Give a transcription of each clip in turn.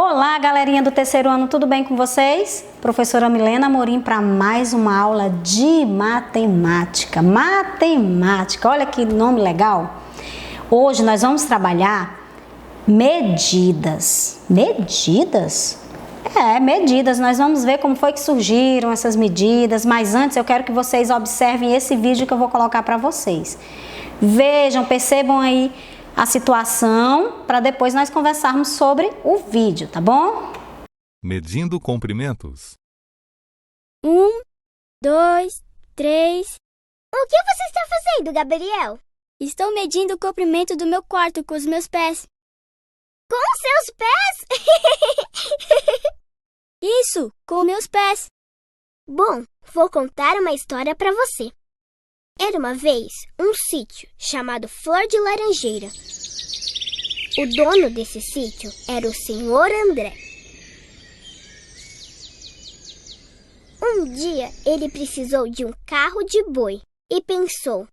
Olá, galerinha do terceiro ano, tudo bem com vocês? Professora Milena Amorim para mais uma aula de matemática. Matemática, olha que nome legal! Hoje nós vamos trabalhar medidas. Medidas? Medidas. Nós vamos ver como foi que surgiram essas medidas, mas antes eu quero que vocês observem esse vídeo que eu vou colocar para vocês. Vejam, percebam aí a situação para depois nós conversarmos sobre o vídeo, tá bom? Medindo comprimentos. 1, 2, 3. O que você está fazendo, Gabriel? Estou medindo o comprimento do meu quarto com os meus pés. Com seus pés? Isso, com meus pés. Bom, vou contar uma história para você. Era uma vez um sítio chamado Flor de Laranjeira. O dono desse sítio era o senhor André. Um dia ele precisou de um carro de boi e pensou: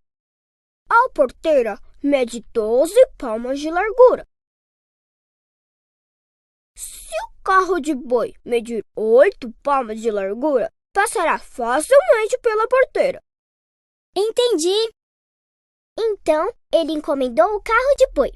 a porteira mede 12 palmos de largura. Se o carro de boi medir 8 palmos de largura, passará facilmente pela porteira. Entendi. Então, ele encomendou o carro de boi.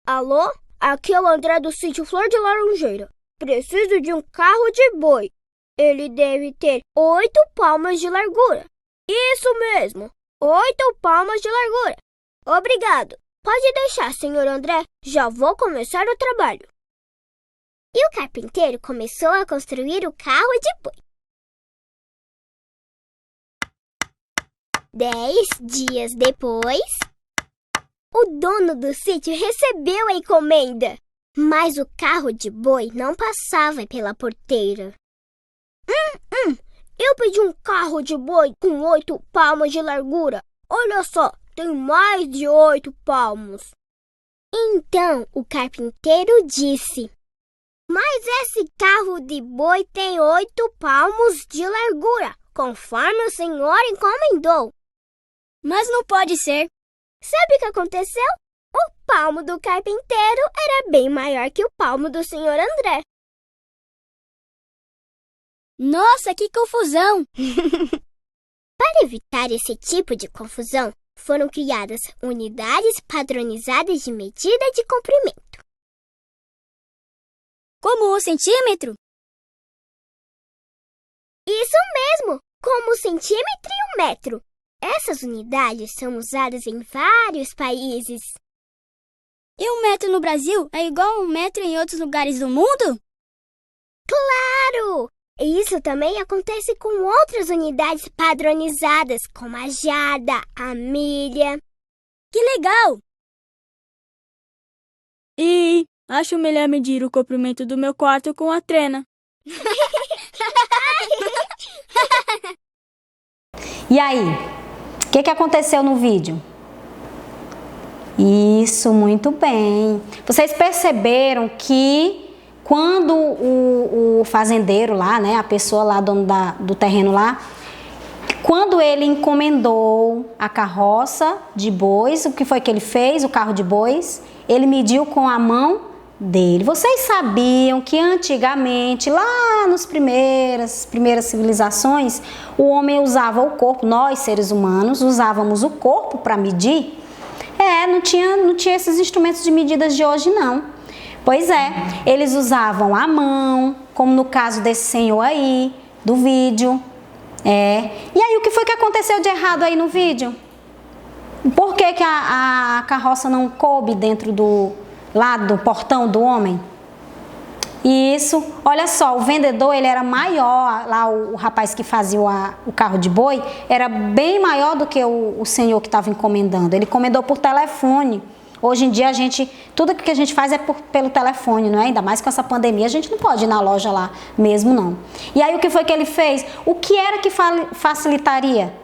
Alô? Aqui é o André do sítio Flor de Laranjeira. Preciso de um carro de boi. Ele deve ter 8 palmas de largura. Isso mesmo, 8 palmas de largura. Obrigado. Pode deixar, senhor André. Já vou começar o trabalho. E o carpinteiro começou a construir o carro de boi. 10 dias depois, o dono do sítio recebeu a encomenda, mas o carro de boi não passava pela porteira. Eu pedi um carro de boi com 8 palmos de largura. Olha só, tem mais de 8 palmos. Então o carpinteiro disse: mas esse carro de boi tem 8 palmos de largura, conforme o senhor encomendou. Mas não pode ser. Sabe o que aconteceu? O palmo do carpinteiro era bem maior que o palmo do senhor André. Nossa, que confusão! Para evitar esse tipo de confusão, foram criadas unidades padronizadas de medida de comprimento. Como 1 centímetro? Isso mesmo, como 1 centímetro e 1 metro. Essas unidades são usadas em vários países. E 1 metro no Brasil é igual a 1 metro em outros lugares do mundo? Claro! E isso também acontece com outras unidades padronizadas, como a jarda, a milha. Que legal! E acho melhor medir o comprimento do meu quarto com a trena. E aí, o que aconteceu no vídeo? Isso, muito bem. Vocês perceberam que quando o fazendeiro lá, né, a pessoa lá, dono do terreno lá, quando ele encomendou a carroça de bois, o que foi que ele fez, o carro de bois? Ele mediu com a mão dele. Vocês sabiam que antigamente, lá nas primeiras civilizações, o homem usava o corpo, nós seres humanos usávamos o corpo para medir? Não tinha esses instrumentos de medidas de hoje não. Pois é, eles usavam a mão, como no caso desse senhor aí, do vídeo. E aí o que foi que aconteceu de errado aí no vídeo? Por que a carroça não coube dentro do portão do homem? Isso, olha só, o vendedor ele era maior, lá o rapaz que fazia o carro de boi, era bem maior do que o senhor que estava encomendando. Ele encomendou por telefone. Hoje em dia tudo que a gente faz é pelo telefone, não é? Ainda mais com essa pandemia, a gente não pode ir na loja lá mesmo não. E aí o que foi que ele fez? O que era que facilitaria?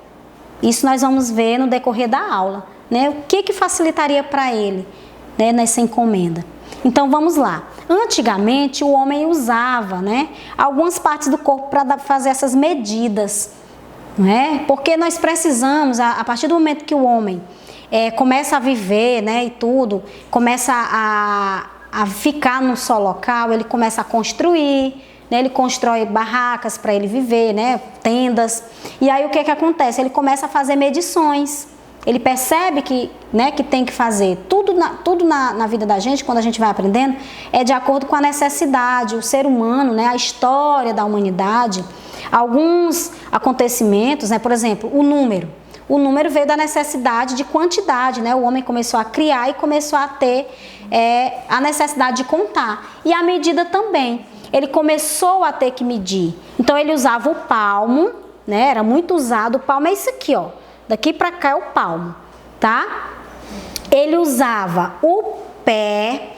Isso nós vamos ver no decorrer da aula, né? O que facilitaria para ele, né, nessa encomenda? Então vamos lá. Antigamente o homem usava, né, algumas partes do corpo para fazer essas medidas, não é? Porque nós precisamos, a partir do momento que o homem começa a viver, né, e tudo, começa a ficar num só local, ele começa a construir, né, ele constrói barracas para ele viver, né, tendas. E aí o que acontece? Ele começa a fazer medições. Ele percebe que, né, que tem que fazer tudo na vida da gente, quando a gente vai aprendendo, é de acordo com a necessidade, o ser humano, né, a história da humanidade, alguns acontecimentos, né, por exemplo, o número. O número veio da necessidade de quantidade, né? O homem começou a criar e começou a ter a necessidade de contar. E a medida também. Ele começou a ter que medir. Então ele usava o palmo, né? Era muito usado. O palmo é isso aqui, ó. Daqui para cá é o palmo, tá? Ele usava o pé.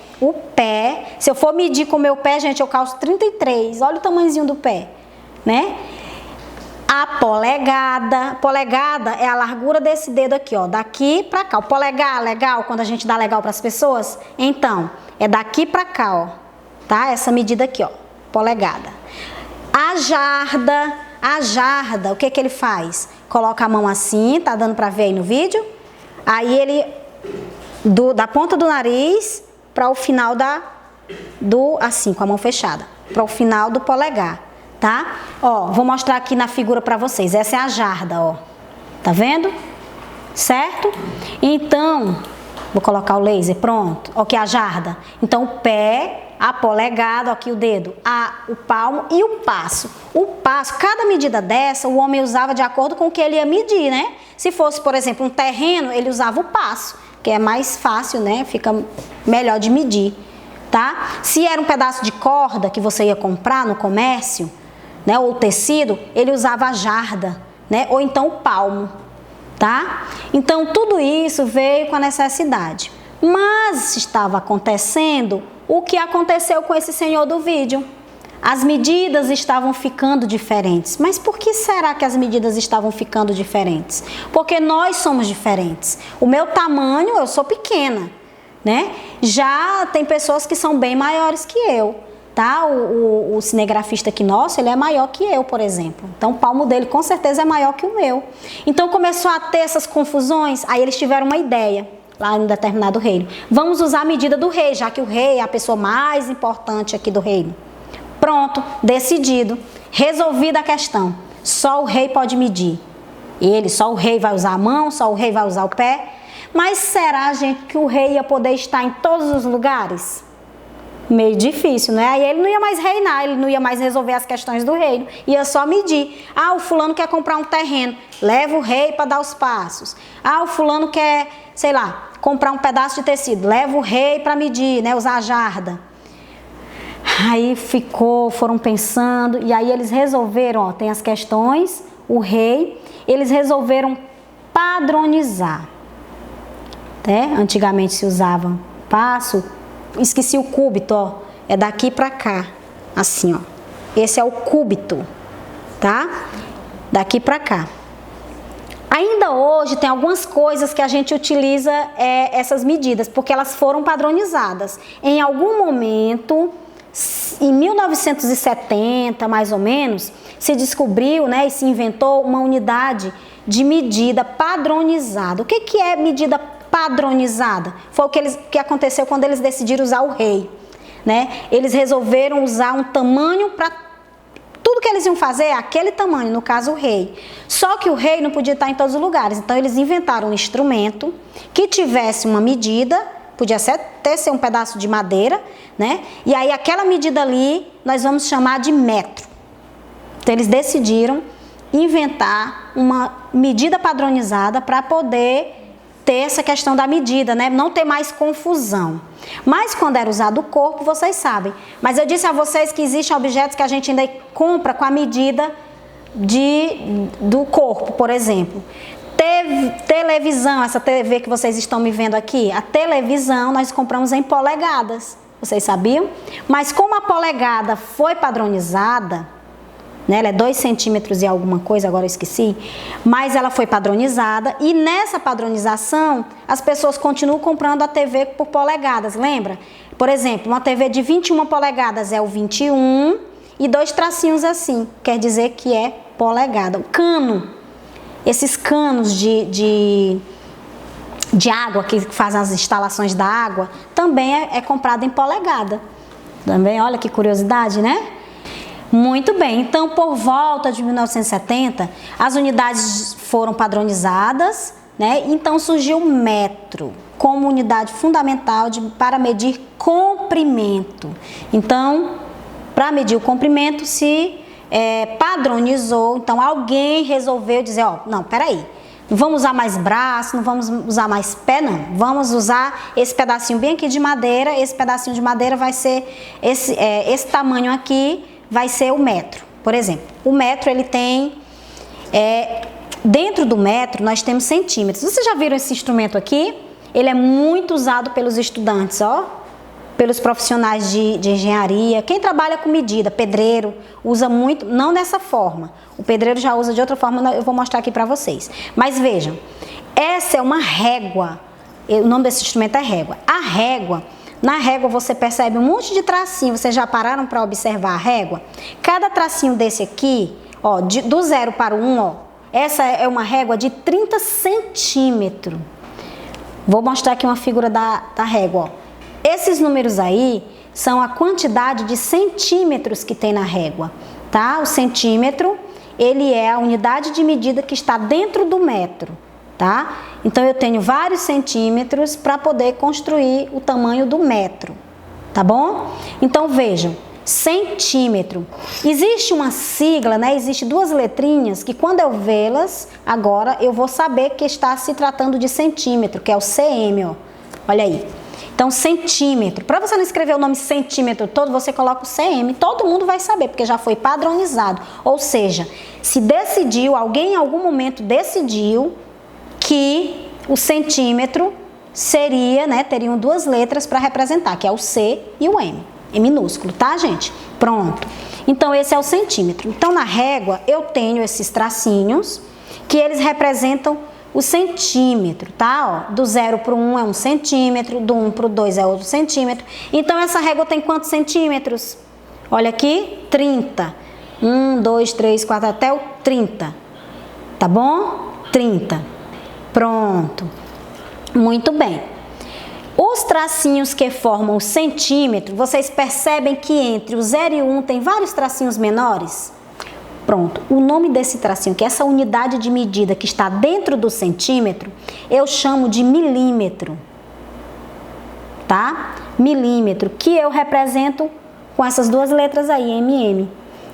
Se eu for medir com o meu pé, gente, eu calço 33. Olha o tamanhozinho do pé, né? A polegada é a largura desse dedo aqui, ó, daqui pra cá. O polegar, legal, quando a gente dá legal para as pessoas, então, é daqui pra cá, ó, tá? Essa medida aqui, ó, polegada. A jarda, o que que ele faz? Coloca a mão assim, tá dando pra ver aí no vídeo? Aí ele, da ponta do nariz para o final assim, com a mão fechada, para o final do polegar. Tá? Ó, vou mostrar aqui na figura para vocês. Essa é a jarda, ó. Tá vendo? Certo? Então, vou colocar o laser, pronto. Ó, que é a jarda. Então, o pé, a polegada, ó, aqui o dedo, o palmo e o passo. O passo, cada medida dessa, o homem usava de acordo com o que ele ia medir, né? Se fosse, por exemplo, um terreno, ele usava o passo, que é mais fácil, né? Fica melhor de medir, tá? Se era um pedaço de corda que você ia comprar no comércio, né, ou tecido, ele usava a jarda, né, ou então o palmo, tá? Então tudo isso veio com a necessidade. Mas estava acontecendo o que aconteceu com esse senhor do vídeo. As medidas estavam ficando diferentes. Mas por que será que as medidas estavam ficando diferentes? Porque nós somos diferentes. O meu tamanho, eu sou pequena, né? Já tem pessoas que são bem maiores que eu. Tá? O cinegrafista aqui nosso, ele é maior que eu, por exemplo. Então, o palmo dele com certeza é maior que o meu. Então, começou a ter essas confusões. Aí eles tiveram uma ideia, lá em um determinado reino. Vamos usar a medida do rei, já que o rei é a pessoa mais importante aqui do reino. Pronto, decidido, resolvida a questão. Só o rei pode medir. Só o rei vai usar a mão, só o rei vai usar o pé. Mas será, gente, que o rei ia poder estar em todos os lugares? Meio difícil, né? Aí ele não ia mais reinar, ele não ia mais resolver as questões do reino, ia só medir. Ah, o fulano quer comprar um terreno, leva o rei para dar os passos. Ah, o fulano quer, sei lá, comprar um pedaço de tecido, leva o rei para medir, né? Usar a jarda. Aí foram pensando, e aí eles resolveram, ó, tem as questões, o rei, eles resolveram padronizar. Né? Antigamente se usava passo. Esqueci o cúbito, ó. É daqui pra cá. Assim, ó. Esse é o cúbito, tá? Daqui pra cá. Ainda hoje tem algumas coisas que a gente utiliza essas medidas, porque elas foram padronizadas. Em algum momento, em 1970, mais ou menos, se descobriu, né, e se inventou uma unidade de medida padronizada. O que é medida padronizada? Foi o que aconteceu quando eles decidiram usar o rei, né? Eles resolveram usar um tamanho para tudo que eles iam fazer, aquele tamanho, no caso o rei. Só que o rei não podia estar em todos os lugares, então eles inventaram um instrumento que tivesse uma medida, podia até ser um pedaço de madeira, né? E aí aquela medida ali nós vamos chamar de metro. Então eles decidiram inventar uma medida padronizada para poder ter essa questão da medida, né? Não ter mais confusão. Mas quando era usado o corpo, vocês sabem. Mas eu disse a vocês que existem objetos que a gente ainda compra com a medida do corpo, por exemplo. Televisão, essa TV que vocês estão me vendo aqui, a televisão nós compramos em polegadas. Vocês sabiam? Mas como a polegada foi padronizada, né, ela é 2 centímetros e alguma coisa, agora eu esqueci, mas ela foi padronizada e nessa padronização as pessoas continuam comprando a TV por polegadas, lembra? Por exemplo, uma TV de 21 polegadas é o 21 e 2 tracinhos assim, quer dizer que é polegada. O cano, esses canos de de água, que faz as instalações da água, também é comprado em polegada. Também, olha que curiosidade, né? Muito bem, então por volta de 1970, as unidades foram padronizadas, né? Então surgiu o metro como unidade fundamental para medir comprimento. Então, para medir o comprimento se padronizou, então alguém resolveu dizer, ó, não, peraí, não vamos usar mais braço, não vamos usar mais pé, não. Vamos usar esse pedacinho bem aqui de madeira. Esse pedacinho de madeira vai ser, esse tamanho aqui vai ser o metro. Por exemplo, o metro ele tem, dentro do metro nós temos centímetros. Vocês já viram esse instrumento aqui? Ele é muito usado pelos estudantes, ó. Pelos profissionais de engenharia. Quem trabalha com medida, pedreiro, usa muito, não dessa forma. O pedreiro já usa de outra forma, eu vou mostrar aqui para vocês. Mas vejam, essa é uma régua. O nome desse instrumento é régua. A régua, na régua você percebe um monte de tracinho. Vocês já pararam para observar a régua? Cada tracinho desse aqui, ó, do 0 para o 1, ó, essa é uma régua de 30 centímetros. Vou mostrar aqui uma figura da régua, ó. Esses números aí são a quantidade de centímetros que tem na régua, tá? O centímetro, ele é a unidade de medida que está dentro do metro, tá? Então, eu tenho vários centímetros para poder construir o tamanho do metro, tá bom? Então, vejam, centímetro. Existe uma sigla, né? Existe duas letrinhas que quando eu vê-las, agora eu vou saber que está se tratando de centímetro, que é o cm, ó. Olha aí. Então, centímetro. Para você não escrever o nome centímetro todo, você coloca o cm. Todo mundo vai saber, porque já foi padronizado. Ou seja, se decidiu, alguém em algum momento decidiu que o centímetro seria, né, teriam duas letras para representar, que é o C e o M. Em minúsculo, tá, gente? Pronto. Então, esse é o centímetro. Então, na régua, eu tenho esses tracinhos que eles representam o centímetro, tá? Ó, do 0 para o 1 é 1 centímetro, do 1 para o 2 é outro centímetro. Então, essa régua tem quantos centímetros? Olha aqui, 30. 1, 2, 3, 4, até o 30. Tá bom? 30. Pronto. Muito bem. Os tracinhos que formam o centímetro, vocês percebem que entre o 0 e o 1 tem vários tracinhos menores? Pronto, o nome desse tracinho, que é essa unidade de medida que está dentro do centímetro, eu chamo de milímetro, tá? Milímetro, que eu represento com essas duas letras aí, MM,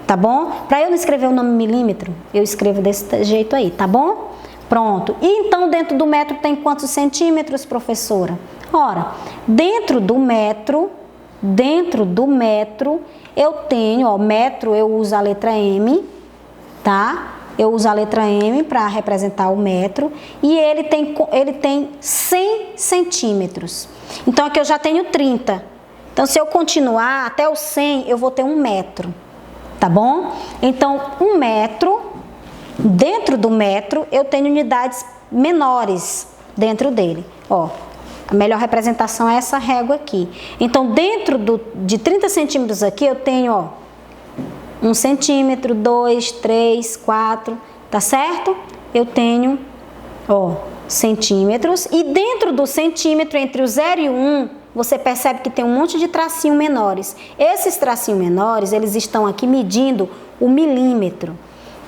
tá bom? Para eu não escrever o nome milímetro, eu escrevo desse jeito aí, tá bom? Pronto, e então dentro do metro tem quantos centímetros, professora? Ora, dentro do metro, eu tenho, ó, metro eu uso a letra M, tá? Eu uso a letra M para representar o metro e ele tem 100 centímetros. Então, aqui eu já tenho 30. Então, se eu continuar até o 100, eu vou ter 1 metro, tá bom? Então, 1 metro, dentro do metro, eu tenho unidades menores dentro dele. Ó, a melhor representação é essa régua aqui. Então, dentro de 30 centímetros aqui, eu tenho, ó, 1 centímetro, 2, 3, 4, tá certo? Eu tenho, ó, centímetros. E dentro do centímetro, entre o 0 e o 1, você percebe que tem um monte de tracinhos menores. Esses tracinhos menores, eles estão aqui medindo o milímetro,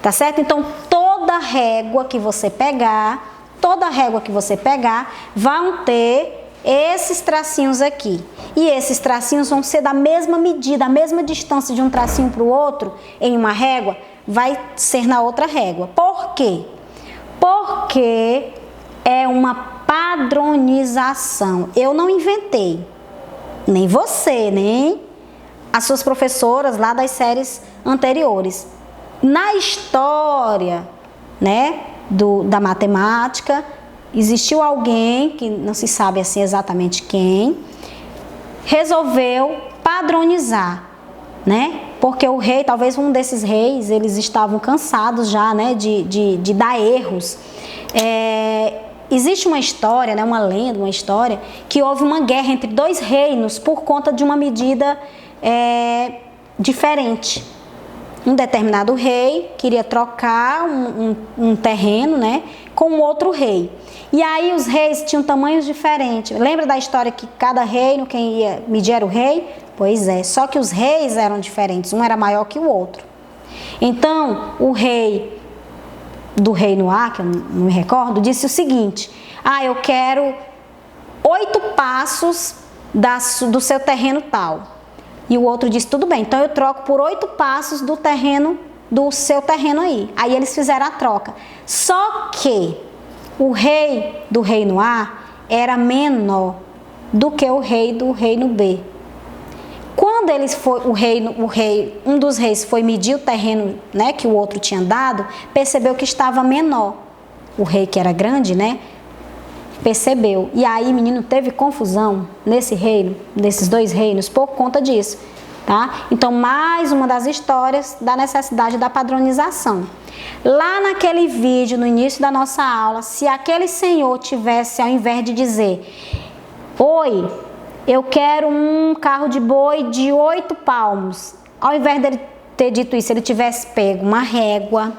tá certo? Então, toda régua que você pegar, vão ter esses tracinhos aqui. E esses tracinhos vão ser da mesma medida, a mesma distância de um tracinho para o outro em uma régua, vai ser na outra régua. Por quê? Porque é uma padronização. Eu não inventei, nem você, nem as suas professoras lá das séries anteriores. Na história, né, da matemática, existiu alguém, que não se sabe assim exatamente quem, resolveu padronizar, né? Porque o rei, talvez um desses reis, eles estavam cansados já, né, de dar erros. Existe uma história, né, uma lenda, uma história, que houve uma guerra entre dois reinos por conta de uma medida diferente. um determinado rei queria trocar um terreno, né, com outro rei. E aí os reis tinham tamanhos diferentes. Lembra da história que cada reino, quem ia medir era o rei? Pois é, só que os reis eram diferentes, um era maior que o outro. Então, o rei do reino A, que eu não me recordo, disse o seguinte: eu quero 8 passos do seu terreno tal. E o outro disse: tudo bem, então eu troco por 8 passos do seu terreno aí. Aí eles fizeram a troca. Só que o rei do reino A era menor do que o rei do reino B. Quando um dos reis foi medir o terreno, né, que o outro tinha dado, percebeu que estava menor. O rei, que era grande, né, percebeu. E aí, menino, teve confusão nesses 2 reinos por conta disso, tá? Então, mais uma das histórias da necessidade da padronização. Lá naquele vídeo, no início da nossa aula, se aquele senhor tivesse, ao invés de dizer: oi, eu quero um carro de boi de 8 palmos, ao invés dele ter dito isso, ele tivesse pego uma régua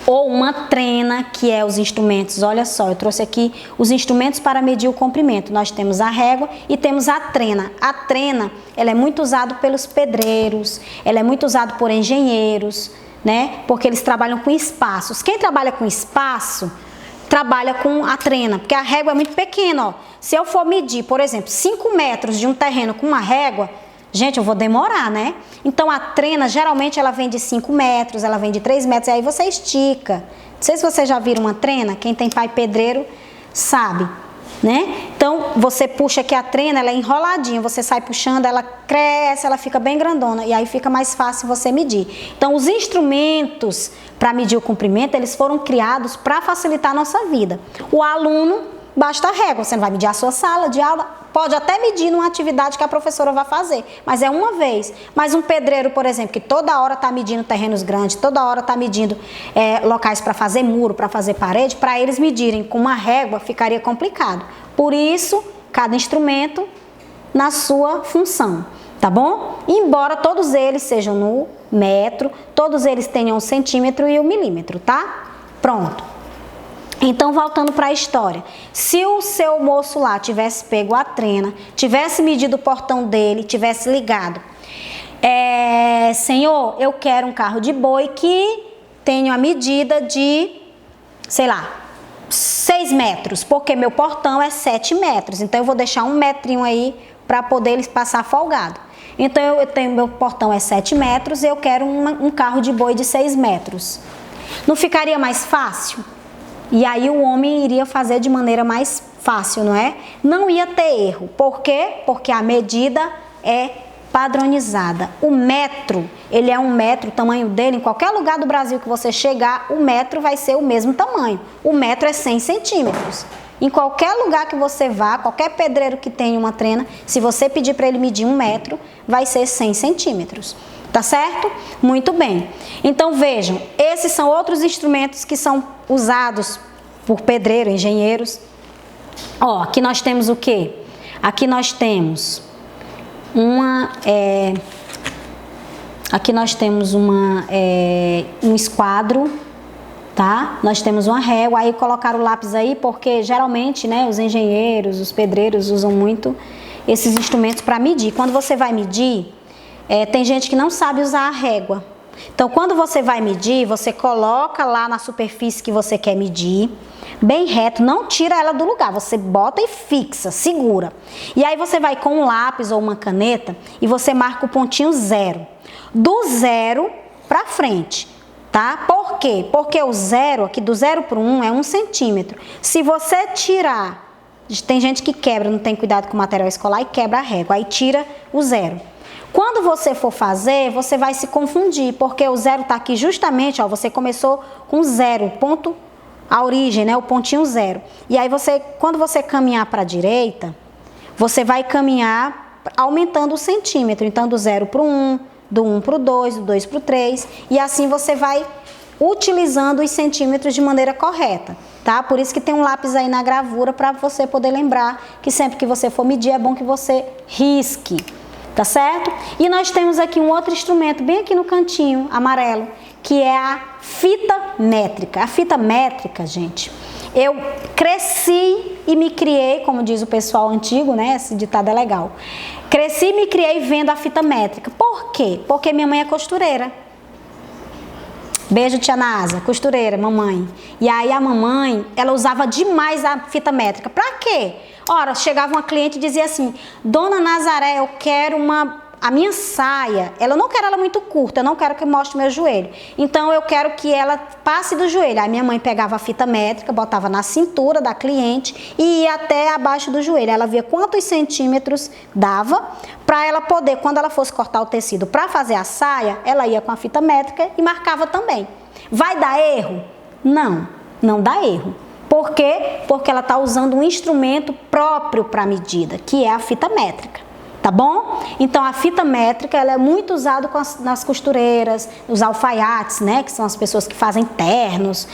ou uma trena, que é os instrumentos. Olha só, eu trouxe aqui os instrumentos para medir o comprimento. Nós temos a régua e temos a trena. A trena, ela é muito usada pelos pedreiros, ela é muito usada por engenheiros, né? Porque eles trabalham com espaços. Quem trabalha com espaço, trabalha com a trena, porque a régua é muito pequena, ó. Se eu for medir, por exemplo, 5 metros de um terreno com uma régua, gente, eu vou demorar, né? Então, a trena, geralmente, ela vem de 5 metros, ela vem de 3 metros, e aí você estica. Não sei se vocês já viram uma trena, quem tem pai pedreiro sabe, né? Então, você puxa aqui a trena, ela é enroladinha, você sai puxando, ela cresce, ela fica bem grandona, e aí fica mais fácil você medir. Então, os instrumentos para medir o comprimento, eles foram criados para facilitar a nossa vida. O aluno, basta a régua, você não vai medir a sua sala de aula, pode até medir numa atividade que a professora vai fazer, mas é uma vez. Mas um pedreiro, por exemplo, que toda hora está medindo terrenos grandes, toda hora está medindo locais para fazer muro, para fazer parede, para eles medirem com uma régua ficaria complicado. Por isso, cada instrumento na sua função, tá bom? Embora todos eles sejam no metro, todos eles tenham o centímetro e o milímetro, tá? Pronto. Então, voltando para a história, se o seu moço lá tivesse pego a trena, tivesse medido o portão dele, tivesse ligado: senhor, eu quero um carro de boi que tenha a medida de, sei lá, 6 metros, porque meu portão é 7 metros, então eu vou deixar 1 metrinho aí para poder eles passar folgado. Então, meu portão é 7 metros e eu quero um carro de boi de 6 metros. Não ficaria mais fácil? E aí o homem iria fazer de maneira mais fácil, não é? Não ia ter erro. Por quê? Porque a medida é padronizada. O metro, ele é 1 metro, o tamanho dele, em qualquer lugar do Brasil que você chegar, o metro vai ser o mesmo tamanho. O metro é 100 centímetros. Em qualquer lugar que você vá, qualquer pedreiro que tenha uma trena, se você pedir para ele medir 1 metro, vai ser 100 centímetros. Tá certo? Muito bem. Então, vejam, esses são outros instrumentos que são usados por pedreiros, engenheiros. Ó, aqui nós temos o quê? Aqui nós temos um esquadro, tá? Nós temos uma régua, aí colocaram o lápis aí porque geralmente, né, os engenheiros, os pedreiros usam muito esses instrumentos para medir. Quando você vai medir, tem gente que não sabe usar a régua. Então, quando você vai medir, você coloca lá na superfície que você quer medir, bem reto, não tira ela do lugar, você bota e fixa, segura. E aí você vai com um lápis ou uma caneta e você marca o pontinho 0. Do 0 para frente, tá? Por quê? Porque o 0, aqui do 0 para o 1 é 1 centímetro. Se você tirar, tem gente que quebra, não tem cuidado com o material escolar e quebra a régua, aí tira o 0. Quando você for fazer, você vai se confundir, porque o 0 está aqui justamente, ó, você começou com 0, ponto, a origem, né, o pontinho 0. E aí quando você caminhar para a direita, você vai caminhar aumentando o centímetro. Então, do 0 para o 1, do 1 para o 2, do 2 para o 3, e assim você vai utilizando os centímetros de maneira correta, tá? Por isso que tem um lápis aí na gravura para você poder lembrar que sempre que você for medir é bom que você risque. tá certo? E nós temos aqui um outro instrumento bem aqui no cantinho, amarelo, que é a fita métrica. A fita métrica, gente, eu cresci e me criei, como diz o pessoal antigo, né? Esse ditado é legal. Cresci e me criei vendo a fita métrica. Por quê? Porque minha mãe é costureira. Beijo, tia Nasa, costureira, mamãe. E aí a mamãe, ela usava demais a fita métrica. Pra quê? Ora, chegava uma cliente e dizia assim: Dona Nazaré, eu quero a minha saia, eu não quero ela muito curta, eu não quero que mostre meu joelho. Então eu quero que ela passe do joelho. Aí minha mãe pegava a fita métrica, botava na cintura da cliente e ia até abaixo do joelho. Ela via quantos centímetros dava para ela poder, quando ela fosse cortar o tecido para fazer a saia, ela ia com a fita métrica e marcava também. Vai dar erro? Não, não dá erro. Por quê? Porque ela está usando um instrumento próprio para a medida, que é a fita métrica. Tá bom? Então a fita métrica ela é muito usada nas costureiras, nos alfaiates, né? Que são as pessoas que fazem ternos,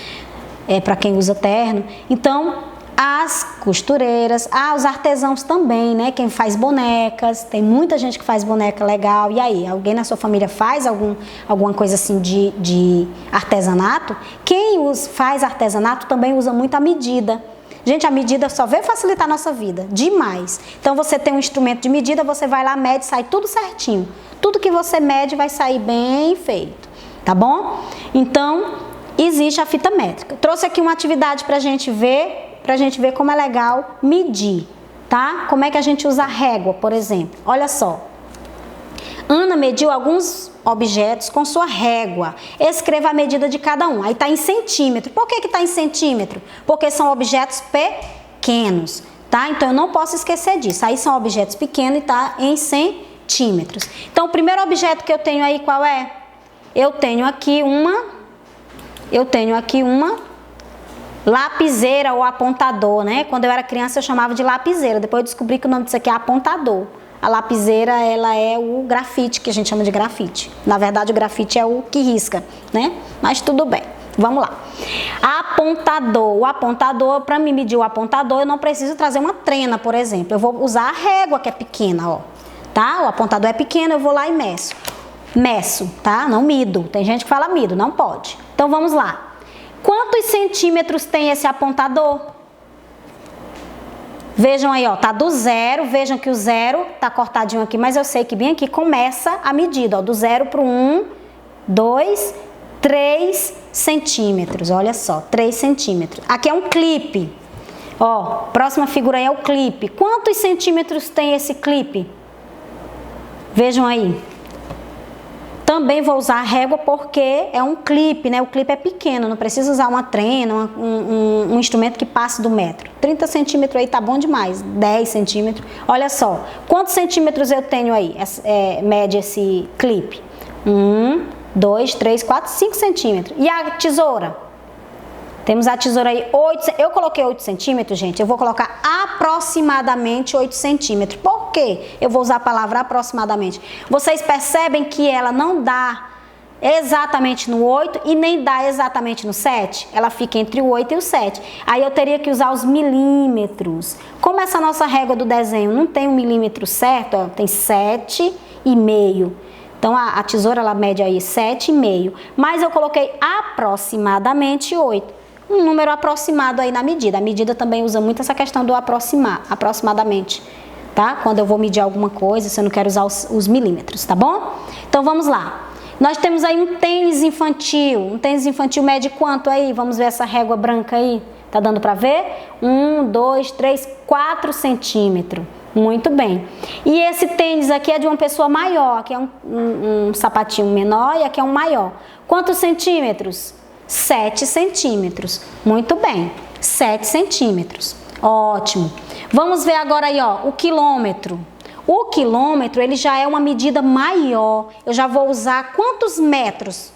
para quem usa terno. Então as costureiras, os artesãos também, né? Quem faz bonecas, tem muita gente que faz boneca legal. E aí, alguém na sua família faz alguma coisa assim de artesanato? Quem faz artesanato também usa muito a medida. Gente, a medida só veio facilitar a nossa vida, demais. Então, você tem um instrumento de medida, você vai lá, mede, sai tudo certinho. Tudo que você mede vai sair bem feito, tá bom? Então, existe a fita métrica. Trouxe aqui uma atividade pra gente ver como é legal medir, tá? Como é que a gente usa a régua, por exemplo. Olha só. Ana mediu alguns objetos com sua régua. Escreva a medida de cada um. Aí está em centímetro. Por que está em centímetro? Porque são objetos pequenos, tá? Então eu não posso esquecer disso. Aí são objetos pequenos e está em centímetros. Então o primeiro objeto que eu tenho aí qual é? Eu tenho aqui uma lapiseira ou apontador, né? Quando eu era criança eu chamava de lapiseira. Depois eu descobri que o nome disso aqui é apontador. A lapiseira, ela é o grafite, que a gente chama de grafite. Na verdade, o grafite é o que risca, né? Mas tudo bem, vamos lá. Apontador. O apontador, para me medir o apontador, eu não preciso trazer uma trena, por exemplo. Eu vou usar a régua, que é pequena, ó. Tá? O apontador é pequeno, eu vou lá e meço. Meço, tá? Não mido. Tem gente que fala mido, não pode. Então, vamos lá. Quantos centímetros tem esse apontador? Vejam aí, ó, tá do zero, vejam que o zero tá cortadinho aqui, mas eu sei que bem aqui começa a medida, ó, do zero pro 1, 2, 3 centímetros, olha só, 3 centímetros. Aqui é um clipe, ó, próxima figura aí é o clipe. Quantos centímetros tem esse clipe? Vejam aí. Também vou usar a régua porque é um clipe, né? O clipe é pequeno, não precisa usar uma trena, um instrumento que passe do metro. 30 centímetros aí tá bom demais, 10 centímetros. Olha só, quantos centímetros eu tenho aí? Mede esse clipe. 1, 2, 3, 4, 5 centímetros. E a tesoura? Temos a tesoura aí, 8, eu coloquei 8 centímetros, gente, eu vou colocar aproximadamente 8 centímetros. Por quê? Eu vou usar a palavra aproximadamente. Vocês percebem que ela não dá exatamente no 8 e nem dá exatamente no 7? Ela fica entre o 8 e o 7. Aí eu teria que usar os milímetros. Como essa nossa régua do desenho não tem um milímetro certo, ó, tem 7,5. Então a tesoura ela mede aí 7,5. Mas eu coloquei aproximadamente 8. Um número aproximado aí na medida. A medida também usa muito essa questão do aproximar, aproximadamente, tá? Quando eu vou medir alguma coisa, se eu não quero usar os milímetros, tá bom? Então vamos lá. Nós temos aí um tênis infantil. Um tênis infantil mede quanto aí? Vamos ver essa régua branca aí. Tá dando pra ver? 1, 2, 3, 4 centímetros. Muito bem. E esse tênis aqui é de uma pessoa maior. Aqui é um sapatinho menor e aqui é um maior. Quantos centímetros? 7 centímetros. Muito bem. 7 centímetros. Ótimo. Vamos ver agora aí, ó, o quilômetro. O quilômetro, ele já é uma medida maior. Eu já vou usar quantos metros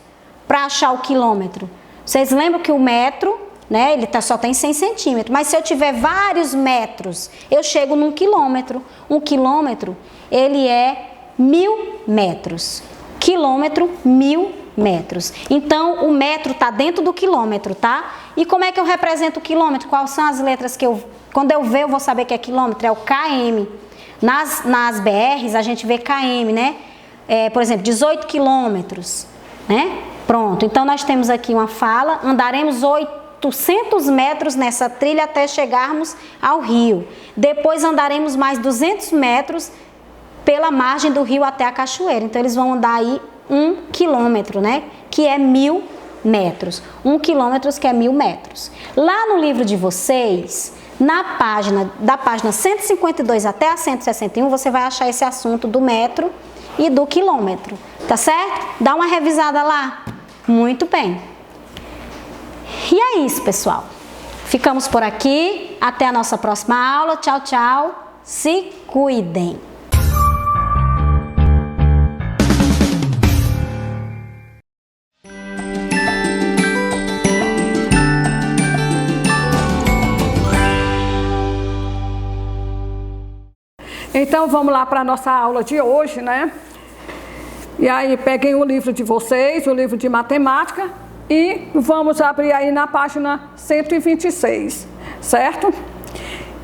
para achar o quilômetro? Vocês lembram que o metro, né, ele só tem 100 centímetros. Mas se eu tiver vários metros, eu chego num quilômetro. Um quilômetro, ele é 1000 metros. Quilômetro, 1000 metros. Então, o metro está dentro do quilômetro, tá? E como é que eu represento o quilômetro? Quais são as letras que quando eu ver, eu vou saber que é quilômetro? É o km. Nas BRs a gente vê km, né? Por exemplo, 18 quilômetros, né? Pronto, então nós temos aqui uma fala, andaremos 800 metros nessa trilha até chegarmos ao rio. Depois andaremos mais 200 metros pela margem do rio até a cachoeira. Então eles vão andar aí 1 quilômetro, né? Que é 1000 metros. 1 quilômetro que é 1000 metros. Lá no livro de vocês, da página 152 até a 161, você vai achar esse assunto do metro e do quilômetro, tá certo? Dá uma revisada lá. Muito bem. E é isso, pessoal. Ficamos por aqui. Até a nossa próxima aula. Tchau, tchau. Se cuidem. Então, vamos lá para a nossa aula de hoje, né? E aí, peguem o livro de vocês, o livro de matemática, e vamos abrir aí na página 126, certo?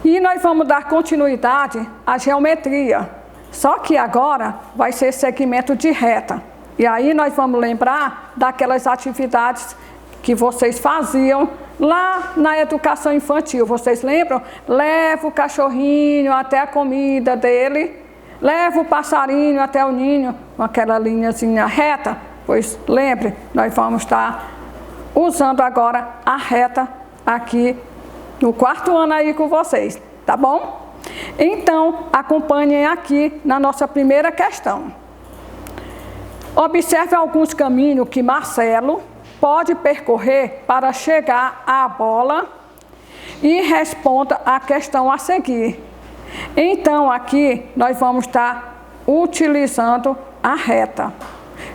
E nós vamos dar continuidade à geometria, só que agora vai ser segmento de reta. E aí nós vamos lembrar daquelas atividades que vocês faziam lá na educação infantil. Vocês lembram? Leva o cachorrinho até a comida dele, leva o passarinho até o ninho, com aquela linhazinha reta. Pois lembre, nós vamos estar usando agora a reta aqui no 4º ano aí com vocês, tá bom? Então, acompanhem aqui na nossa primeira questão. Observe alguns caminhos que Marcelo pode percorrer para chegar à bola e responda a questão a seguir. Então, aqui nós vamos estar utilizando a reta,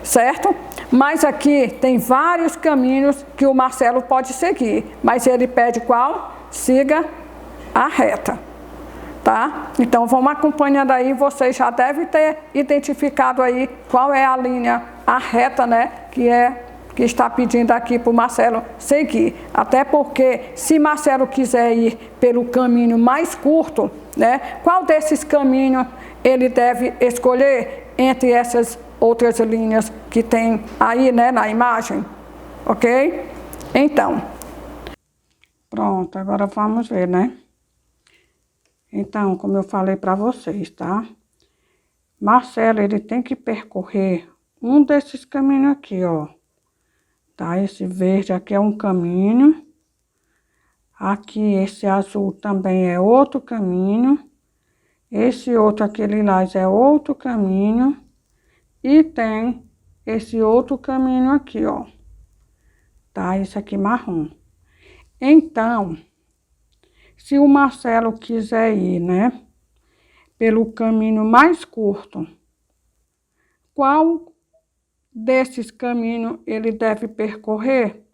certo? Mas aqui tem vários caminhos que o Marcelo pode seguir, mas ele pede qual? Siga a reta, tá? Então, vamos acompanhando aí, vocês já devem ter identificado aí qual é a linha, a reta, né, que está pedindo aqui para o Marcelo seguir. Até porque, se Marcelo quiser ir pelo caminho mais curto, né, qual desses caminhos ele deve escolher entre essas outras linhas que tem aí, né, na imagem? Ok? Então, pronto, agora vamos ver, né? Então, como eu falei para vocês, tá? Marcelo, ele tem que percorrer um desses caminhos aqui, ó. Tá? Esse verde aqui é um caminho. Aqui, esse azul também é outro caminho. Esse outro aqui, lilás, é outro caminho. E tem esse outro caminho aqui, ó. Tá? Esse aqui marrom. Então, se o Marcelo quiser ir, né, pelo caminho mais curto, qual desses caminhos ele deve percorrer?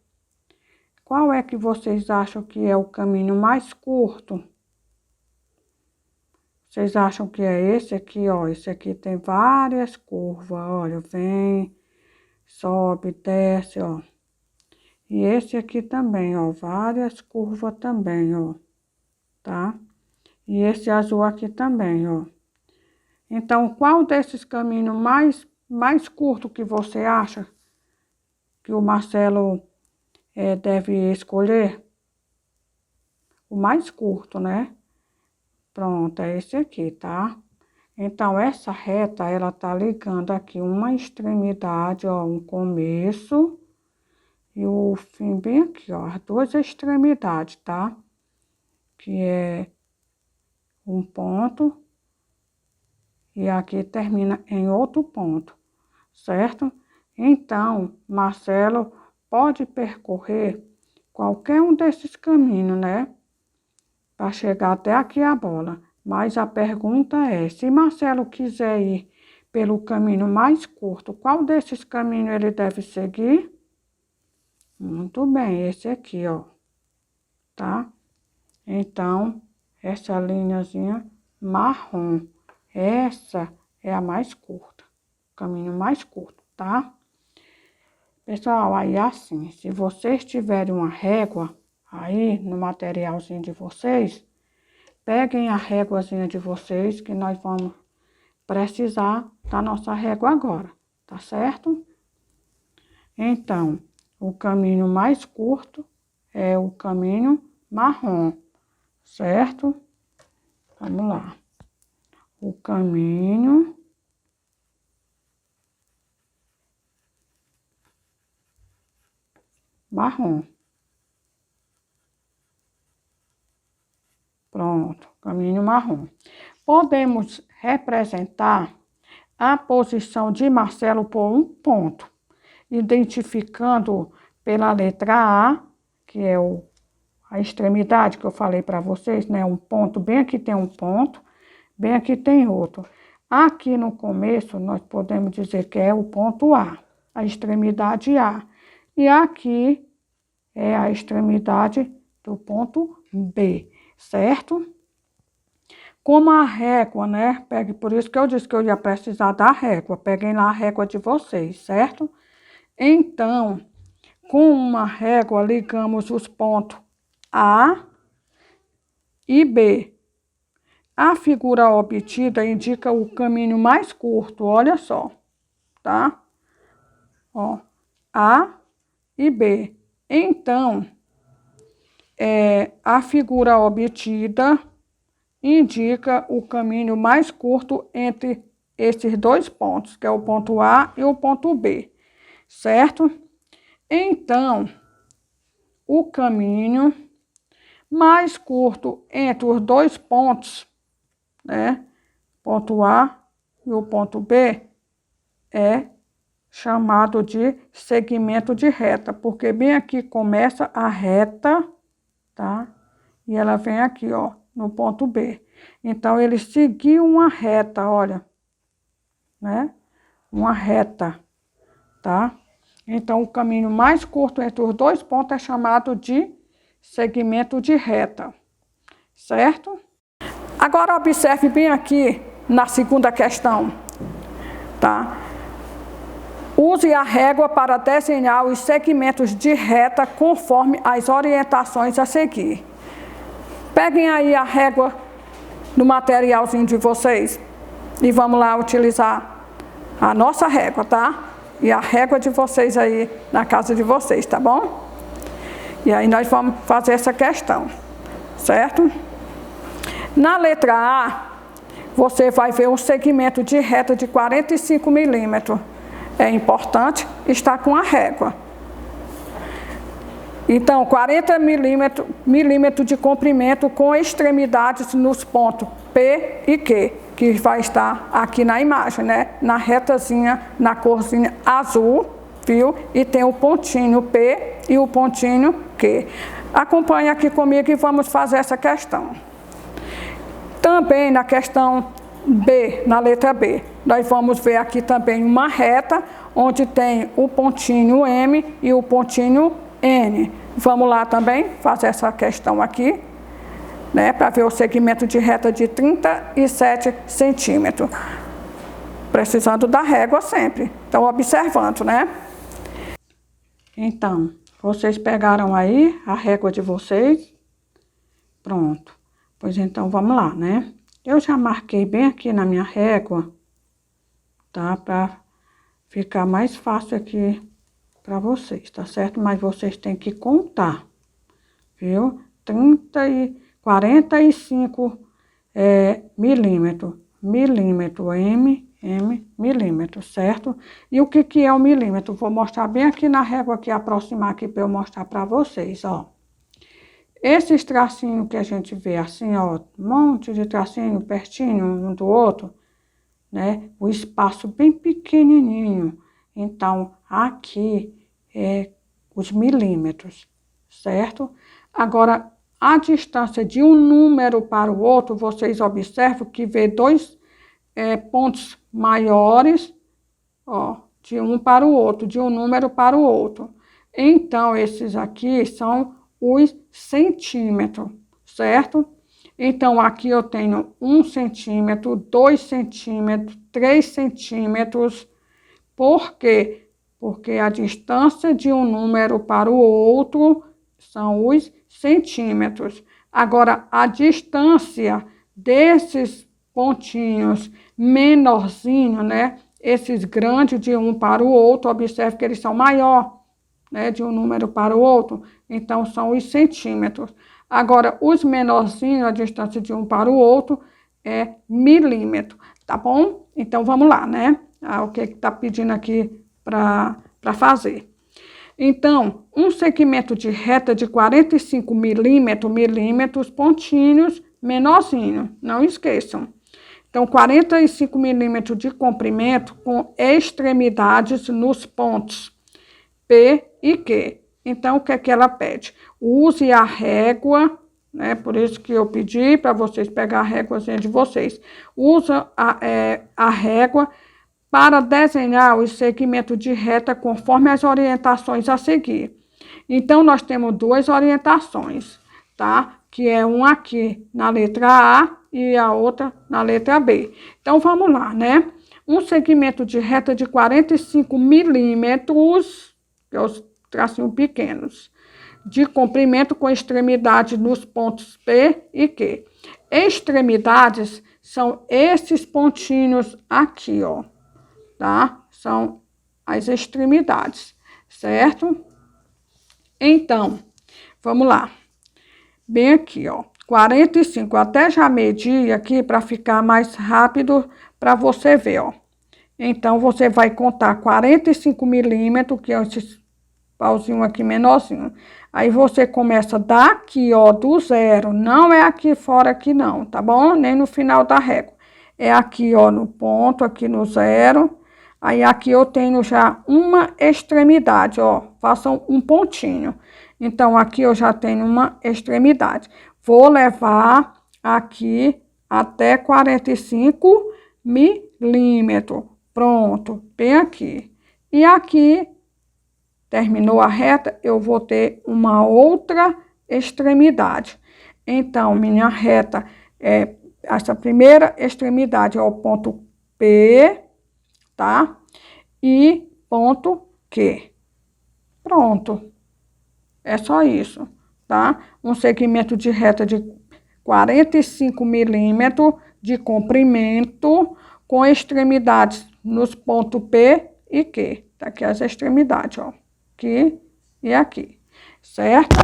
Qual é que vocês acham que é o caminho mais curto? Vocês acham que é esse aqui, ó? Esse aqui tem várias curvas, olha, vem, sobe, desce, ó. E esse aqui também, ó, várias curvas também, ó, tá? E esse azul aqui também, ó. Então, qual desses caminhos mais curto que você acha que o Marcelo deve escolher? O mais curto, né? Pronto, é esse aqui, tá? Então, essa reta, ela tá ligando aqui uma extremidade, ó, um começo e o fim bem aqui, ó, as duas extremidades, tá? Que é um ponto e aqui termina em outro ponto, certo? Então, Marcelo pode percorrer qualquer um desses caminhos, né? Para chegar até aqui a bola. Mas a pergunta é, se Marcelo quiser ir pelo caminho mais curto, qual desses caminhos ele deve seguir? Muito bem, esse aqui, ó, tá? Então, essa linhazinha marrom, essa é a mais curta, o caminho mais curto, tá? Pessoal, aí assim, se vocês tiverem uma régua aí no materialzinho de vocês, peguem a réguazinha de vocês, que nós vamos precisar da nossa régua agora, tá certo? Então, o caminho mais curto é o caminho marrom, certo? Vamos lá. O caminho marrom. Pronto, caminho marrom. Podemos representar a posição de Marcelo por um ponto, identificando pela letra A, que é a extremidade que eu falei para vocês, né? Um ponto, bem aqui tem um ponto, bem aqui tem outro. Aqui no começo, nós podemos dizer que é o ponto A, a extremidade A. E aqui é a extremidade do ponto B, certo? Como a régua, né? Pegue, por isso que eu disse que eu ia precisar da régua. Peguem lá a régua de vocês, certo? Então, com uma régua, ligamos os pontos A e B. A figura obtida indica o caminho mais curto, olha só, tá? Ó, A e B. Então, a figura obtida indica o caminho mais curto entre esses dois pontos, que é o ponto A e o ponto B, certo? Então, o caminho mais curto entre os dois pontos, né, ponto A e o ponto B, é chamado de segmento de reta, porque bem aqui começa a reta, tá? E ela vem aqui, ó, no ponto B. Então, ele seguiu uma reta, olha, né? Uma reta, tá? Então, o caminho mais curto entre os dois pontos é chamado de segmento de reta, certo? Agora, observe bem aqui na segunda questão, tá? Use a régua para desenhar os segmentos de reta conforme as orientações a seguir. Peguem aí a régua no materialzinho de vocês e vamos lá utilizar a nossa régua, tá? E a régua de vocês aí na casa de vocês, tá bom? E aí nós vamos fazer essa questão, certo? Na letra A, você vai ver um segmento de reta de 45 milímetros. É importante estar com a régua. Então, 40 milímetros de comprimento com extremidades nos pontos P e Q, que vai estar aqui na imagem, né? Na retazinha, na corzinha azul, viu? E tem o pontinho P e o pontinho Q. Acompanhe aqui comigo e vamos fazer essa questão. Também na questão B, na letra B, nós vamos ver aqui também uma reta, onde tem o pontinho M e o pontinho N. Vamos lá também fazer essa questão aqui, né, para ver o segmento de reta de 37 centímetros. Precisando da régua sempre. Então, observando, né? Então, vocês pegaram aí a régua de vocês? Pronto. Pois então, vamos lá, né? Eu já marquei bem aqui na minha régua, tá? Para ficar mais fácil aqui para vocês, tá certo? Mas vocês têm que contar, viu? 45 milímetros, milímetros, certo? E o que é o milímetro? Vou mostrar bem aqui na régua, aqui, aproximar aqui para eu mostrar para vocês, ó. Esses tracinhos que a gente vê assim, ó, um monte de tracinho pertinho um do outro, né? O espaço bem pequenininho. Então, aqui é os milímetros, certo? Agora, a distância de um número para o outro, vocês observam que vê dois pontos maiores, ó, de um para o outro, de um número para o outro. Então, esses aqui são os centímetros, certo? Então, aqui eu tenho 1 centímetro, 2 centímetros, 3 centímetros. Por quê? Porque a distância de um número para o outro são os centímetros. Agora, a distância desses pontinhos menorzinhos, né? Esses grandes de um para o outro, observe que eles são maior, né? De um número para o outro, então são os centímetros. Agora, os menorzinhos, a distância de um para o outro é milímetro, tá bom? Então, vamos lá, né? O que está pedindo aqui para fazer. Então, um segmento de reta de 45 milímetros, pontinhos, menorzinho, não esqueçam. Então, 45 milímetros de comprimento com extremidades nos pontos P e Q. Então, o que é que ela pede? Use a régua, né? Por isso que eu pedi para vocês pegar a réguazinha de vocês. Usa a régua para desenhar os segmentos de reta conforme as orientações a seguir. Então, nós temos duas orientações, tá? Que é uma aqui na letra A e a outra na letra B. Então, vamos lá, né? Um segmento de reta de 45 milímetros, que é os tracinhos pequenos, de comprimento com extremidade nos pontos P e Q. Extremidades são esses pontinhos aqui, ó, tá? São as extremidades, certo? Então, vamos lá. Bem aqui, ó, 45. Até já medi aqui para ficar mais rápido para você ver, ó. Então, você vai contar 45 milímetros, que é esse pauzinho aqui menorzinho. Aí, você começa daqui, ó, do zero. Não é aqui fora, aqui não, tá bom? Nem no final da régua. É aqui, ó, no ponto, aqui no zero. Aí, aqui eu tenho já uma extremidade, ó. Façam um pontinho. Então, aqui eu já tenho uma extremidade. Vou levar aqui até 45 milímetros. Pronto, bem aqui. E aqui, terminou a reta, eu vou ter uma outra extremidade. Então, minha reta é essa primeira extremidade é o ponto P, tá? E ponto Q. Pronto. É só isso, tá? Um segmento de reta de 45 milímetros de comprimento com extremidades nos pontos P e Q. Tá aqui as extremidades, ó. Aqui e aqui, certo?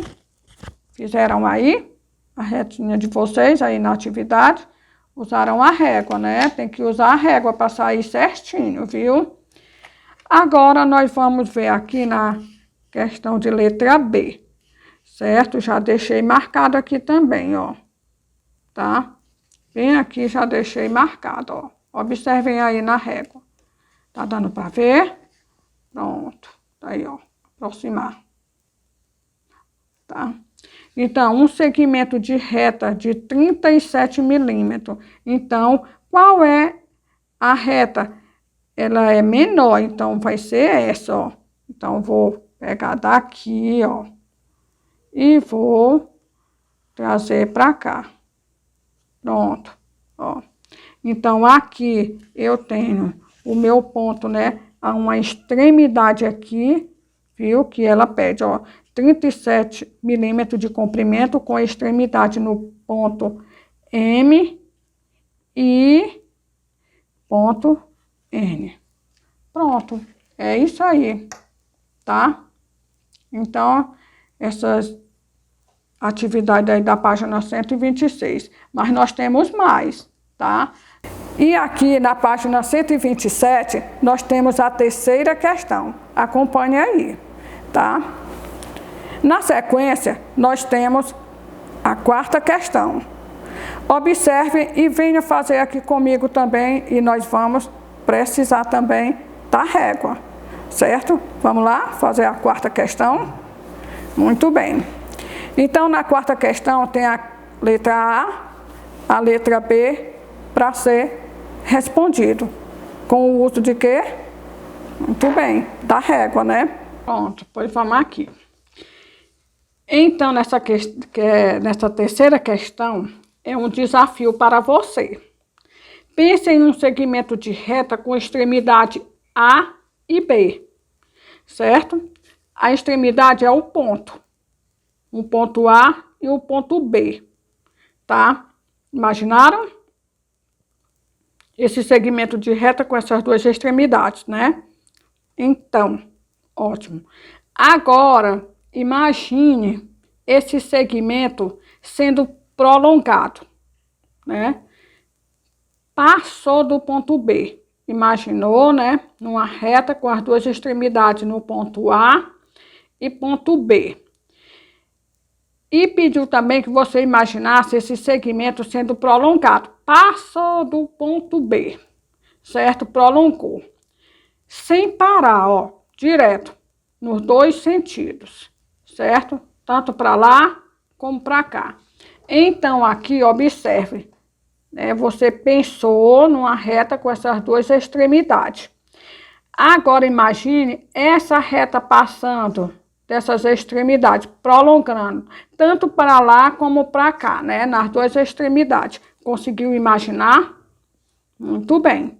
Fizeram aí a retinha de vocês aí na atividade. Usaram a régua, né? Tem que usar a régua para sair certinho, viu? Agora, nós vamos ver aqui na questão de letra B, certo? Já deixei marcado aqui também, ó, tá? Bem aqui já deixei marcado, ó. Observem aí na régua. Tá dando para ver? Pronto. Tá aí, ó. Aproximar. Tá? Então, um segmento de reta de 37 milímetros. Então, qual é a reta? Ela é menor, então vai ser essa, ó. Então, vou pegar daqui, ó, e vou trazer para cá. Pronto, ó. Então, aqui eu tenho o meu ponto, né? Há uma extremidade aqui, viu? Que ela pede, ó, 37 milímetros de comprimento com extremidade no ponto M e ponto N. Pronto, é isso aí, tá? Então, essas atividades aí da página 126. Mas nós temos mais, tá? E aqui na página 127, nós temos a terceira questão. Acompanhe aí, tá? Na sequência, nós temos a quarta questão. Observe e venha fazer aqui comigo também, e nós vamos precisar também da régua, certo? Vamos lá fazer a quarta questão? Muito bem. Então, na quarta questão, tem a letra A, a letra B, para ser respondido. Com o uso de quê? Muito bem, da régua, né? Pronto, pois vamos aqui. Então, nessa terceira questão, é um desafio para você. Pense em um segmento de reta com extremidade A e B, certo? A extremidade é o ponto A e o ponto B, tá? Imaginaram? Esse segmento de reta com essas duas extremidades, né? Então, ótimo. Agora, imagine esse segmento sendo prolongado, né? Passou do ponto B. Imaginou, né? Numa reta com as duas extremidades no ponto A e ponto B. E pediu também que você imaginasse esse segmento sendo prolongado. Passou do ponto B, certo? Prolongou. Sem parar, ó, direto, nos dois sentidos, certo? Tanto para lá como para cá. Então, aqui, observe, né? Você pensou numa reta com essas duas extremidades. Agora, imagine essa reta passando dessas extremidades, prolongando, tanto para lá como para cá, né? Nas duas extremidades. Conseguiu imaginar? Muito bem,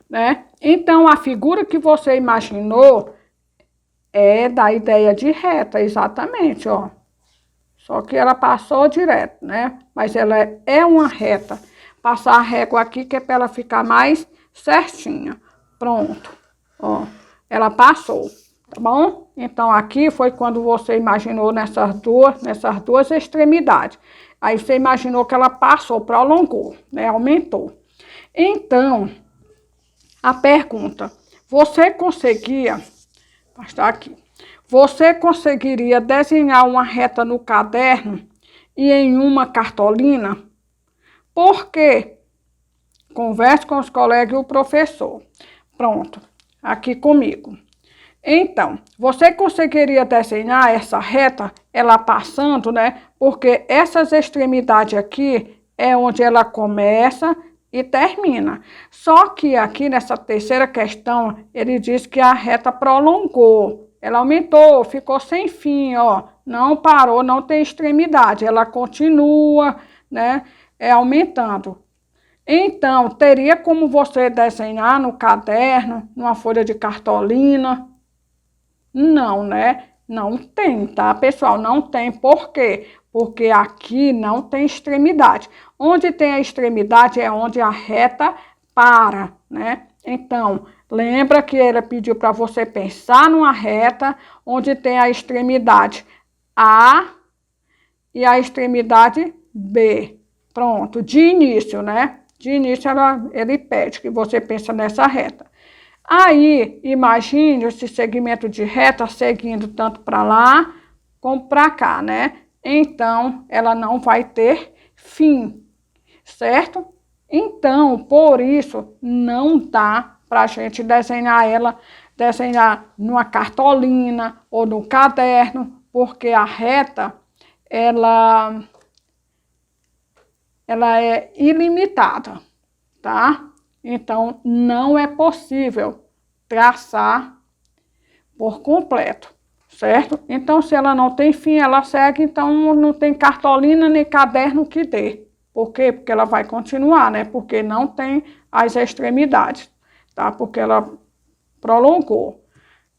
né? Então, a figura que você imaginou é da ideia de reta, exatamente, ó. Só que ela passou direto, né? Mas ela é uma reta. Passar a régua aqui que é para ela ficar mais certinha. Pronto, ó. Ela passou, tá bom? Então, aqui foi quando você imaginou nessas duas extremidades. Aí você imaginou que ela passou, prolongou, né? Aumentou. Então, a pergunta, você conseguiria, está aqui, você conseguiria desenhar uma reta no caderno e em uma cartolina? Por quê? Converse com os colegas e o professor. Pronto, aqui comigo. Então, você conseguiria desenhar essa reta, ela passando, né? Porque essas extremidades aqui é onde ela começa e termina. Só que aqui nessa terceira questão, ele diz que a reta prolongou. Ela aumentou, ficou sem fim, ó. Não parou, não tem extremidade. Ela continua, né? Aumentando. Então, teria como você desenhar no caderno, numa folha de cartolina? Não, né? Não tem, tá, pessoal? Não tem. Por quê? Porque aqui não tem extremidade. Onde tem a extremidade é onde a reta para, né? Então, lembra que ele pediu para você pensar numa reta onde tem a extremidade A e a extremidade B. Pronto, de início, né? De início ele pede que você pense nessa reta. Aí, imagine esse segmento de reta seguindo tanto para lá como para cá, né? Então, ela não vai ter fim, certo? Então, por isso, não dá para a gente desenhar numa cartolina ou no caderno, porque a reta, ela é ilimitada, tá? Então, não é possível traçar por completo, certo? Então, se ela não tem fim, ela segue, então não tem cartolina nem caderno que dê. Por quê? Porque ela vai continuar, né? Porque não tem as extremidades, tá? Porque ela prolongou,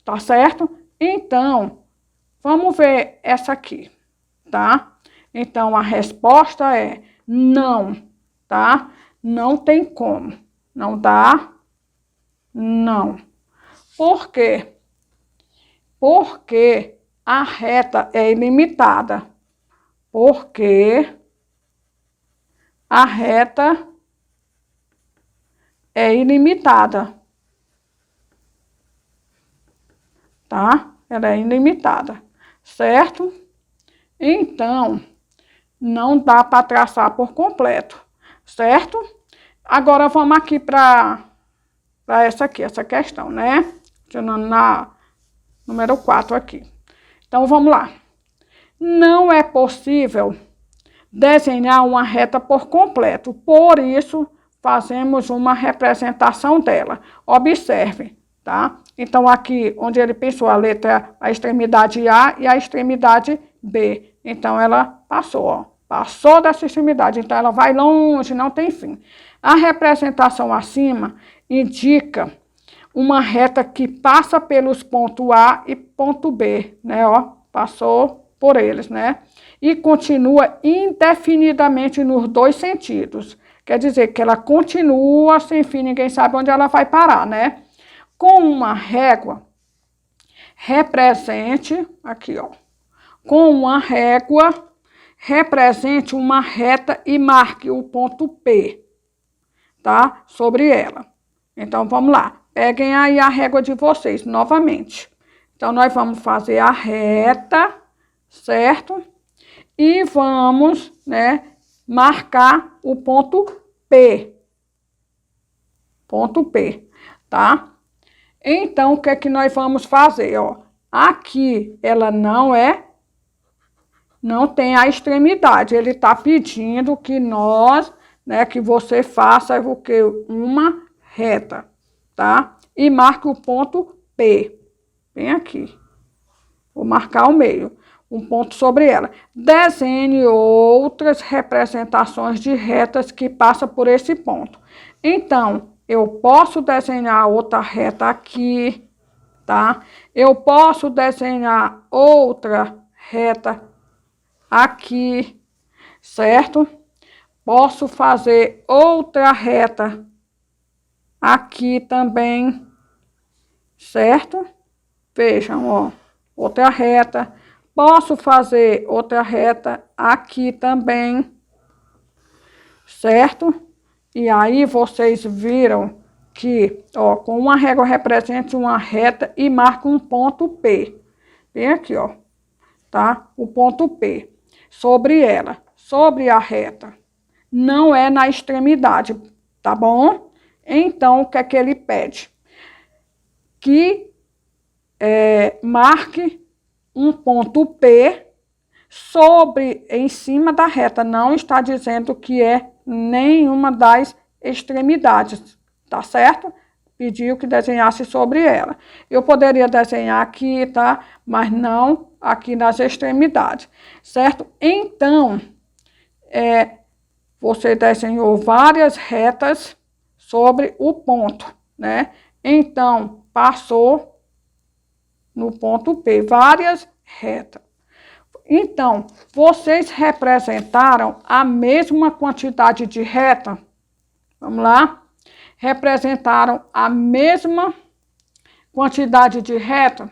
tá certo? Então, vamos ver essa aqui, tá? Então, a resposta é não, tá? Não tem como. Não dá? Não. Por quê? Porque a reta é ilimitada. Porque a reta é ilimitada. Tá? Ela é ilimitada. Certo? Então, não dá para traçar por completo. Certo? Agora, vamos aqui para essa questão, né? Na número 4 aqui. Então, vamos lá. Não é possível desenhar uma reta por completo. Por isso, fazemos uma representação dela. Observe, tá? Então, aqui, onde ele pensou a letra, a extremidade A e a extremidade B. Então, ela passou, ó. Passou dessa extremidade. Então, ela vai longe, não tem fim. A representação acima indica uma reta que passa pelos pontos A e ponto B, né? Ó, passou por eles, né? E continua indefinidamente nos dois sentidos. Quer dizer que ela continua sem fim, ninguém sabe onde ela vai parar, né? Com uma régua, represente, aqui ó, com uma régua, represente uma reta e marque o ponto P, tá? Sobre ela. Então, vamos lá. Peguem aí a régua de vocês, novamente. Então, nós vamos fazer a reta, certo? E vamos, né, marcar o ponto P. Ponto P, tá? Então, o que é que nós vamos fazer, ó? Aqui, ela não tem a extremidade. Ele tá pedindo que nós, né, que você faça o quê? Uma reta, tá? E marque o ponto P. Bem aqui. Vou marcar o meio. Um ponto sobre ela. Desenhe outras representações de retas que passam por esse ponto. Então, eu posso desenhar outra reta aqui, tá? Eu posso desenhar outra reta aqui, certo? Posso fazer outra reta aqui também, certo? Vejam, ó, outra reta. Posso fazer outra reta aqui também, certo? E aí vocês viram que, ó, com uma régua represente uma reta e marca um ponto P. Bem aqui, ó, tá? O ponto P. Sobre ela, sobre a reta. Não é na extremidade, tá bom? Então, o que é que ele pede? Que marque um ponto P em cima da reta. Não está dizendo que é nenhuma das extremidades, tá certo? Pediu que desenhasse sobre ela. Eu poderia desenhar aqui, tá? Mas não aqui nas extremidades, certo? Então, você desenhou várias retas sobre o ponto, né? Então, passou no ponto P, várias retas. Então, vocês representaram a mesma quantidade de reta? Vamos lá? Representaram a mesma quantidade de reta?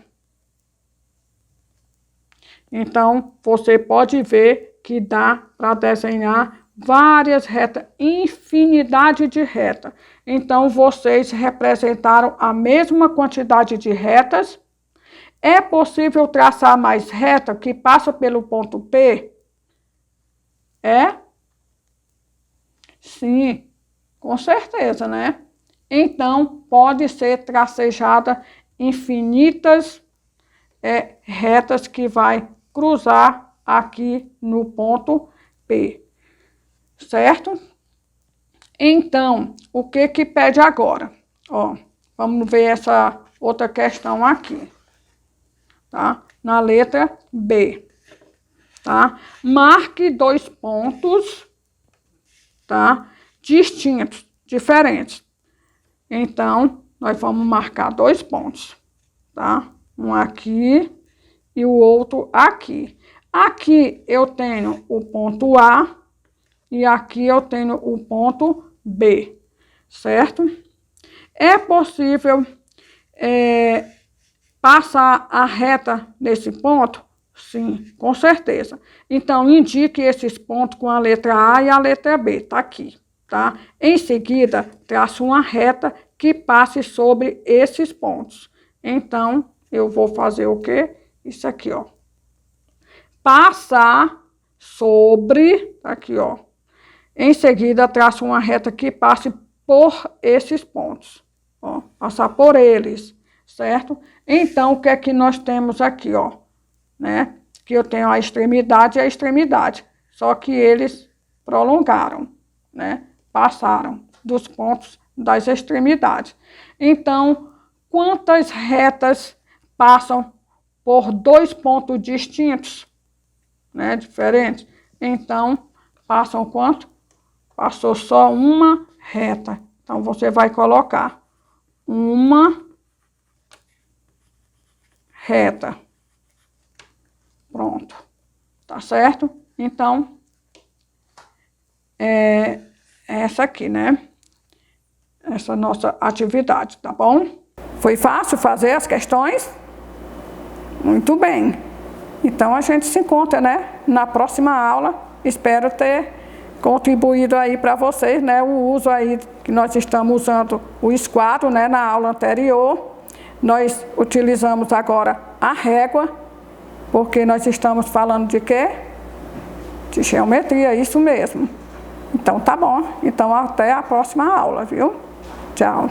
Então, você pode ver que dá para desenhar várias retas, infinidade de retas. Então, vocês representaram a mesma quantidade de retas. É possível traçar mais reta que passa pelo ponto P? É? Sim, com certeza, né? Então, pode ser tracejada infinitas retas que vai cruzar aqui no ponto P, certo? Então, o que que pede agora? Ó, vamos ver essa outra questão aqui. Tá? Na letra B, tá? Marque 2 pontos, tá? Distintos, diferentes. Então, nós vamos marcar 2 pontos, tá? Um aqui e o outro aqui. Aqui eu tenho o ponto A e aqui eu tenho o ponto B, certo? É possível passar a reta nesse ponto? Sim, com certeza. Então, indique esses pontos com a letra A e a letra B. Tá aqui, tá? Em seguida, traço uma reta que passe sobre esses pontos. Então, eu vou fazer o quê? Isso aqui, ó. Passar sobre, aqui, ó. Em seguida, traço uma reta que passe por esses pontos. Ó, passar por eles, certo? Então, o que é que nós temos aqui, ó, né? Que eu tenho a extremidade e a extremidade, só que eles prolongaram, né? Passaram dos pontos das extremidades. Então, quantas retas passam por 2 pontos distintos, né? Diferentes. Então, passam quanto? Passou só uma reta. Então, você vai colocar uma reta. Pronto. tá certo? Então, é essa aqui, né? Essa nossa atividade, tá bom? Foi fácil fazer as questões? Muito bem. Então, a gente se encontra, né? Na próxima aula. Espero ter contribuído aí para vocês, né? O uso aí que nós estamos usando o esquadro, né? Na aula anterior. Nós utilizamos agora a régua, porque nós estamos falando de quê? De geometria, isso mesmo. Então, tá bom. Então, até a próxima aula, viu? Tchau.